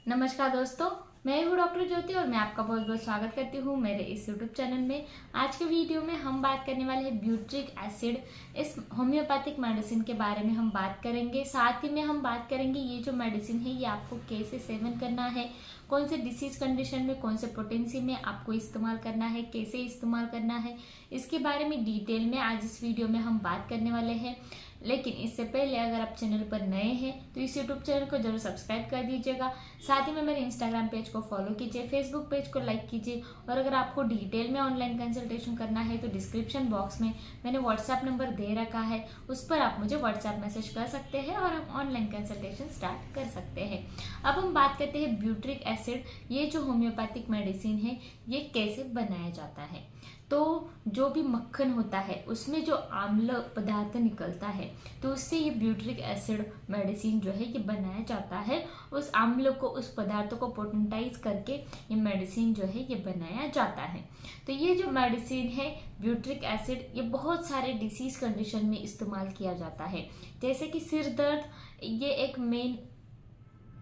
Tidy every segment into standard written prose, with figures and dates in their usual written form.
नमस्कार दोस्तों, मैं हूँ डॉक्टर ज्योति और मैं आपका बहुत बहुत स्वागत करती हूँ मेरे इस यूट्यूब चैनल में। आज के वीडियो में हम बात करने वाले हैं ब्यूट्रिक एसिड, इस होम्योपैथिक मेडिसिन के बारे में हम बात करेंगे। साथ ही में हम बात करेंगे ये जो मेडिसिन है ये आपको कैसे सेवन करना है, कौन से डिसीज कंडीशन में, कौन से पोटेंसी में आपको इस्तेमाल करना है, कैसे इस्तेमाल करना है, इसके बारे में डिटेल में आज इस वीडियो में हम बात करने वाले हैं। लेकिन इससे पहले अगर आप चैनल पर नए हैं तो इस यूट्यूब चैनल को जरूर सब्सक्राइब कर दीजिएगा। साथ ही में मेरे इंस्टाग्राम पेज को फॉलो कीजिए, फेसबुक पेज को लाइक कीजिए और अगर आपको डिटेल में ऑनलाइन कंसल्टेशन करना है तो डिस्क्रिप्शन बॉक्स में मैंने व्हाट्सएप नंबर दे रखा है, उस पर आप मुझे व्हाट्सएप मैसेज कर सकते हैं और हम ऑनलाइन कंसल्टेशन स्टार्ट कर सकते हैं। अब हम बात करते हैं ब्यूट्रिक एसिड, ये जो होम्योपैथिक मेडिसिन है ये कैसे बनाया जाता है। तो जो भी मक्खन होता है उसमें जो आम्ल पदार्थ निकलता है तो उससे ये ब्यूट्रिक एसिड मेडिसिन जो है ये बनाया जाता है। उस आम्ल को, उस पदार्थ को पोटेंटाइज करके ये मेडिसिन जो है ये बनाया जाता है। तो ये जो मेडिसिन है ब्यूट्रिक एसिड ये बहुत सारे डिसीज कंडीशन में इस्तेमाल किया जाता है। जैसे कि सिर दर्द, ये एक मेन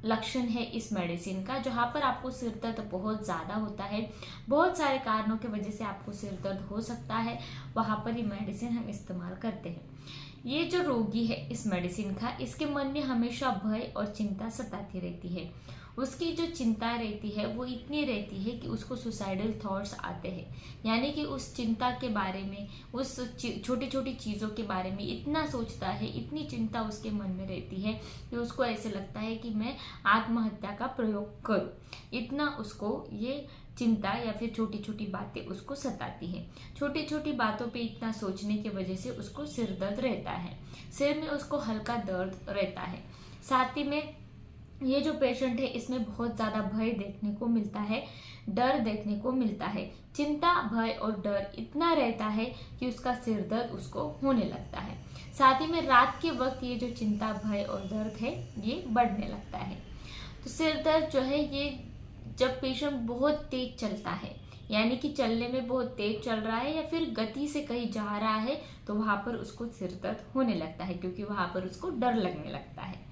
लक्षण है इस मेडिसिन का। जहाँ पर आपको सिर दर्द बहुत ज़्यादा होता है, बहुत सारे कारणों की वजह से आपको सिर दर्द हो सकता है, वहाँ पर ये मेडिसिन हम इस्तेमाल करते हैं। ये जो रोगी है इस मेडिसिन का, इसके मन में हमेशा भय और चिंता सताती रहती है। उसकी जो चिंता रहती है वो इतनी रहती है कि उसको सुसाइडल थॉट्स आते हैं। यानी कि उस चिंता के बारे में, उस छोटी छोटी चीज़ों के बारे में इतना सोचता है, इतनी चिंता उसके मन में रहती है कि उसको ऐसे लगता है कि मैं आत्महत्या का प्रयोग करूं। इतना उसको ये चिंता या फिर छोटी छोटी बातें उसको सताती हैं। छोटी छोटी बातों पे इतना सोचने की वजह से उसको सिर दर्द रहता है, सिर में उसको हल्का दर्द रहता है। साथ ही में ये जो पेशेंट है इसमें बहुत ज़्यादा भय देखने को मिलता है, डर देखने को मिलता है। चिंता, भय और डर इतना रहता है कि उसका सिर दर्द उसको होने लगता है। साथ ही में रात के वक्त ये जो चिंता, भय और दर्द है ये बढ़ने लगता है। तो सिर दर्द जो है ये जब पेशेंट बहुत तेज चलता है, यानी कि चलने में बहुत तेज चल रहा है या फिर गति से कहीं जा रहा है, तो वहां पर उसको सिर दर्द होने लगता है क्योंकि वहां पर उसको डर लगने लगता है।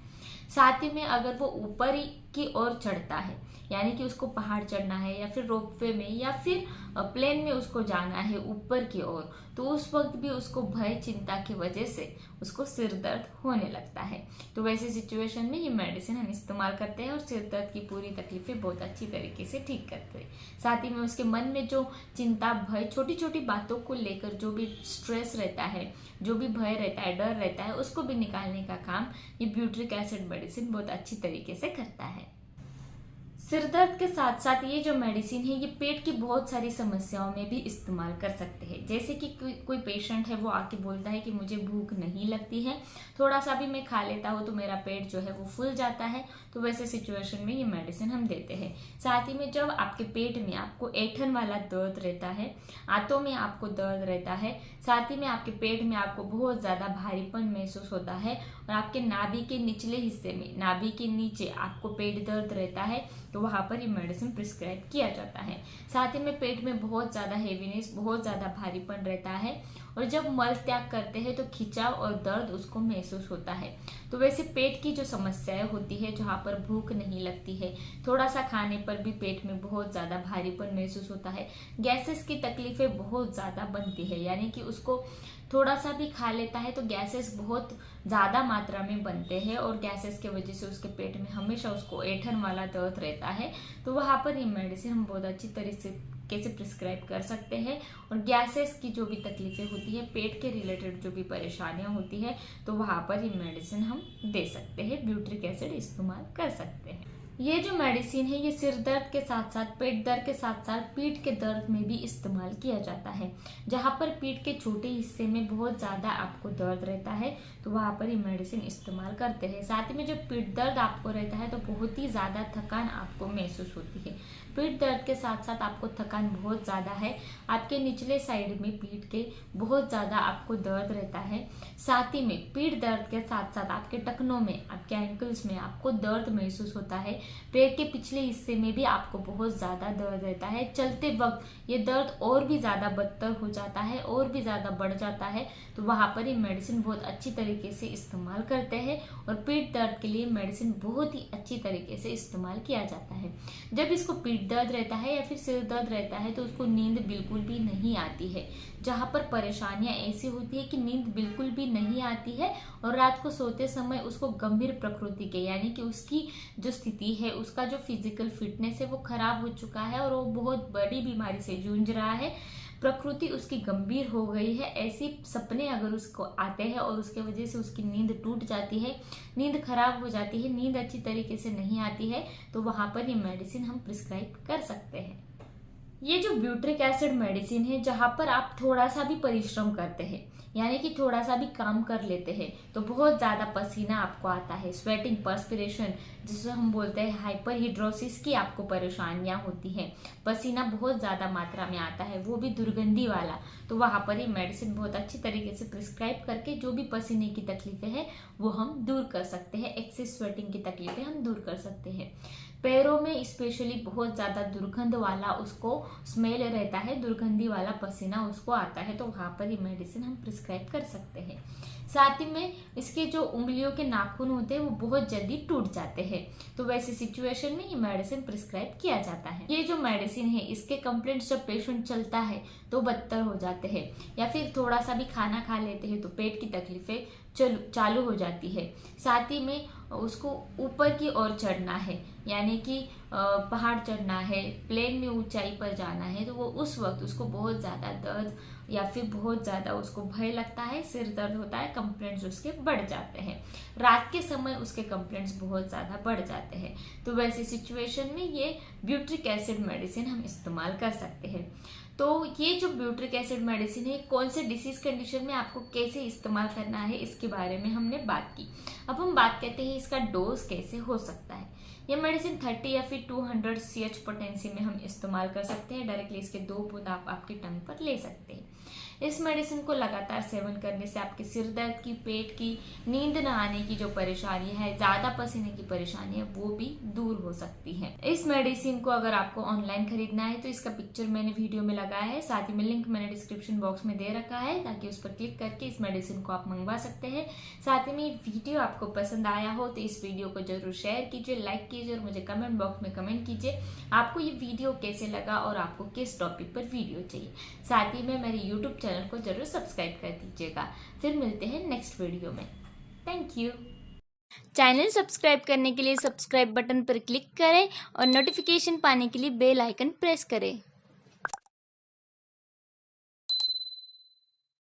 साथ ही में अगर वो ऊपर की ओर चढ़ता है, यानी कि उसको पहाड़ चढ़ना है या फिर रोपवे में या फिर प्लेन में उसको जाना है ऊपर की ओर, तो उस वक्त भी उसको भय, चिंता की वजह से उसको सिर दर्द होने लगता है। तो वैसे सिचुएशन में ये मेडिसिन हम इस्तेमाल करते हैं और सिर दर्द की पूरी तकलीफें बहुत अच्छी तरीके से ठीक करते हैं। साथ ही में उसके मन में जो चिंता, भय, छोटी छोटी बातों को लेकर जो भी स्ट्रेस रहता है, जो भी भय रहता है, डर रहता है, उसको भी निकालने का काम ये ब्यूट्रिक एसिड मेडिसिन बहुत अच्छी तरीके से करता है। सिर दर्द के साथ साथ ये जो मेडिसिन है ये पेट की बहुत सारी समस्याओं में भी इस्तेमाल कर सकते हैं। जैसे कि कोई पेशेंट है वो आके बोलता है कि मुझे भूख नहीं लगती है, थोड़ा सा भी मैं खा लेता हूँ तो मेरा पेट जो है वो फूल जाता है, तो वैसे सिचुएशन में ये मेडिसिन हम देते हैं। साथ ही में जब आपके पेट में आपको ऐंठन वाला दर्द रहता है, आंतों में आपको दर्द रहता है, साथ ही में आपके पेट में आपको बहुत ज़्यादा भारीपन महसूस होता है और आपके नाभि के निचले हिस्से में, नाभि के नीचे आपको पेट दर्द रहता है, तो वहाँ पर ये मेडिसिन प्रिस्क्राइब किया जाता है। साथ ही में पेट में बहुत ज़्यादा हेवीनेस, बहुत ज़्यादा भारीपन रहता है और जब मल त्याग करते हैं तो खिंचाव और दर्द उसको महसूस होता है। तो वैसे पेट की जो समस्याएं होती है, जहाँ पर भूख नहीं लगती है, थोड़ा सा खाने पर भी पेट में बहुत ज़्यादा भारीपन महसूस होता है, गैसेस की तकलीफें बहुत ज़्यादा बनती है, यानी कि उसको थोड़ा सा भी खा लेता है तो गैसेस बहुत ज़्यादा मात्रा में बनते हैं और गैसेस की वजह से उसके पेट में हमेशा उसको ऐंठन वाला दर्द रहता है। तो वहाँ पर ये मेडिसिन हम बहुत अच्छी तरीके से प्रिस्क्राइब कर सकते हैं और गैसेस की जो भी तकलीफें होती है, पेट के रिलेटेड जो भी परेशानियां होती है, तो वहाँ पर ये मेडिसिन हम दे सकते हैं, ब्यूट्रिक एसिड इस्तेमाल कर सकते हैं। ये जो मेडिसिन है ये सिर दर्द के साथ साथ, पेट दर्द के साथ साथ पीठ के दर्द में भी इस्तेमाल किया जाता है। जहाँ पर पीठ के छोटे हिस्से में बहुत ज़्यादा आपको दर्द रहता है तो वहाँ पर ये मेडिसिन इस्तेमाल करते हैं। साथ ही में जब पीठ दर्द आपको रहता है तो बहुत ही ज़्यादा थकान आपको महसूस होती है। पीठ दर्द के साथ साथ आपको थकान बहुत ज़्यादा है, आपके निचले साइड में पीठ के बहुत ज़्यादा आपको दर्द रहता है। साथ ही में पीठ दर्द के साथ साथ आपके टखनों में, आपके एंकल्स में आपको दर्द महसूस होता है, पैर के पिछले हिस्से में भी आपको बहुत ज़्यादा दर्द रहता है, चलते वक्त ये दर्द और भी ज़्यादा बदतर हो जाता है और भी ज़्यादा बढ़ जाता है, तो वहाँ पर ये मेडिसिन बहुत अच्छी तरीके से इस्तेमाल करते हैं। और पीठ दर्द के लिए मेडिसिन बहुत ही अच्छी तरीके से इस्तेमाल किया जाता है। जब इसको पीठ दर्द रहता है या फिर सिर दर्द रहता है तो उसको नींद बिल्कुल भी नहीं आती है। जहाँ पर परेशानियां ऐसी होती है कि नींद बिल्कुल भी नहीं आती है और रात को सोते समय उसको गंभीर प्रकृति के, यानी कि उसकी जो स्थिति है, उसका जो फिजिकल फिटनेस है वो खराब हो चुका है और वो बहुत बड़ी बीमारी से जूझ रहा है, प्रकृति उसकी गंभीर हो गई है, ऐसे सपने अगर उसको आते हैं और उसके वजह से उसकी नींद टूट जाती है, नींद खराब हो जाती है, नींद अच्छी तरीके से नहीं आती है, तो वहाँ पर ये मेडिसिन हम प्रिस्क्राइब कर सकते हैं। ये जो ब्यूट्रिक एसिड मेडिसिन है, जहाँ पर आप थोड़ा सा भी परिश्रम करते हैं, यानी कि थोड़ा सा भी काम कर लेते हैं तो बहुत ज़्यादा पसीना आपको आता है, स्वेटिंग, पर्सपिरेशन, जिसे हम बोलते हैं हाइपरहिड्रोसिस की आपको परेशानियां होती हैं, पसीना बहुत ज़्यादा मात्रा में आता है, वो भी दुर्गंधी वाला, तो वहाँ पर ये मेडिसिन बहुत अच्छी तरीके से प्रिस्क्राइब करके जो भी पसीने की तकलीफें हैं वो हम दूर कर सकते हैं, एक्सेस स्वेटिंग की तकलीफें हम दूर कर सकते हैं। पैरों में स्पेशली बहुत ज़्यादा दुर्गंध वाला उसको स्मेल रहता है, दुर्गंधी वाला पसीना उसको आता है, तो वहाँ पर ये मेडिसिन हम प्रिस्क्राइब कर सकते हैं। साथ ही में इसके जो उंगलियों के नाखून होते हैं वो बहुत जल्दी टूट जाते हैं, तो वैसी सिचुएशन में ये मेडिसिन प्रिस्क्राइब किया जाता है। ये जो मेडिसिन है इसके कंप्लेंट्स जब पेशेंट चलता है तो बदतर हो जाते हैं, या फिर थोड़ा सा भी खाना खा लेते हैं तो पेट की तकलीफें चालू हो जाती है। साथ ही में उसको ऊपर की ओर चढ़ना है, यानी कि पहाड़ चढ़ना है, प्लेन में ऊंचाई पर जाना है, तो वो उस वक्त उसको बहुत ज़्यादा दर्द या फिर बहुत ज़्यादा उसको भय लगता है, सिर दर्द होता है, कंप्लेंट्स उसके बढ़ जाते हैं, रात के समय उसके कंप्लेंट्स बहुत ज़्यादा बढ़ जाते हैं, तो वैसी सिचुएशन में ये ब्यूट्रिक एसिड मेडिसिन हम इस्तेमाल कर सकते हैं। तो ये जो ब्यूट्रिक एसिड मेडिसिन है कौन से डिसीज कंडीशन में आपको कैसे इस्तेमाल करना है इसके बारे में हमने बात की। अब हम बात करते हैं इसका डोज कैसे हो सकता है। ये मेडिसिन 30 या फिर 200 CH पोटेंसी में हम इस्तेमाल कर सकते हैं। डायरेक्टली इसके 2 बूंद आप आपके टंग पर ले सकते हैं। इस मेडिसिन को लगातार सेवन करने से आपके सिर दर्द की, पेट की, नींद न आने की जो परेशानी है, ज्यादा पसीने की परेशानी है, वो भी दूर हो सकती है। इस मेडिसिन को अगर आपको ऑनलाइन खरीदना है तो इसका पिक्चर मैंने वीडियो में लगाया है, साथ ही में लिंक मैंने डिस्क्रिप्शन बॉक्स में दे रखा है, ताकि उस पर क्लिक करके इस मेडिसिन को आप मंगवा सकते हैं। साथ ही में ये वीडियो आपको पसंद आया हो तो इस वीडियो को जरूर शेयर कीजिए, लाइक कीजिए और मुझे कमेंट बॉक्स में कमेंट कीजिए आपको ये वीडियो कैसे लगा और आपको किस टॉपिक पर वीडियो चाहिए। साथ ही में मेरे यूट्यूब चैनल को जरूर सब्सक्राइब कर दीजिएगा। फिर मिलते हैं नेक्स्ट वीडियो में। Thank you. चैनल सब्सक्राइब करने के लिए सब्सक्राइब बटन पर क्लिक करें और नोटिफिकेशन पाने के लिए बेल आइकन प्रेस करें।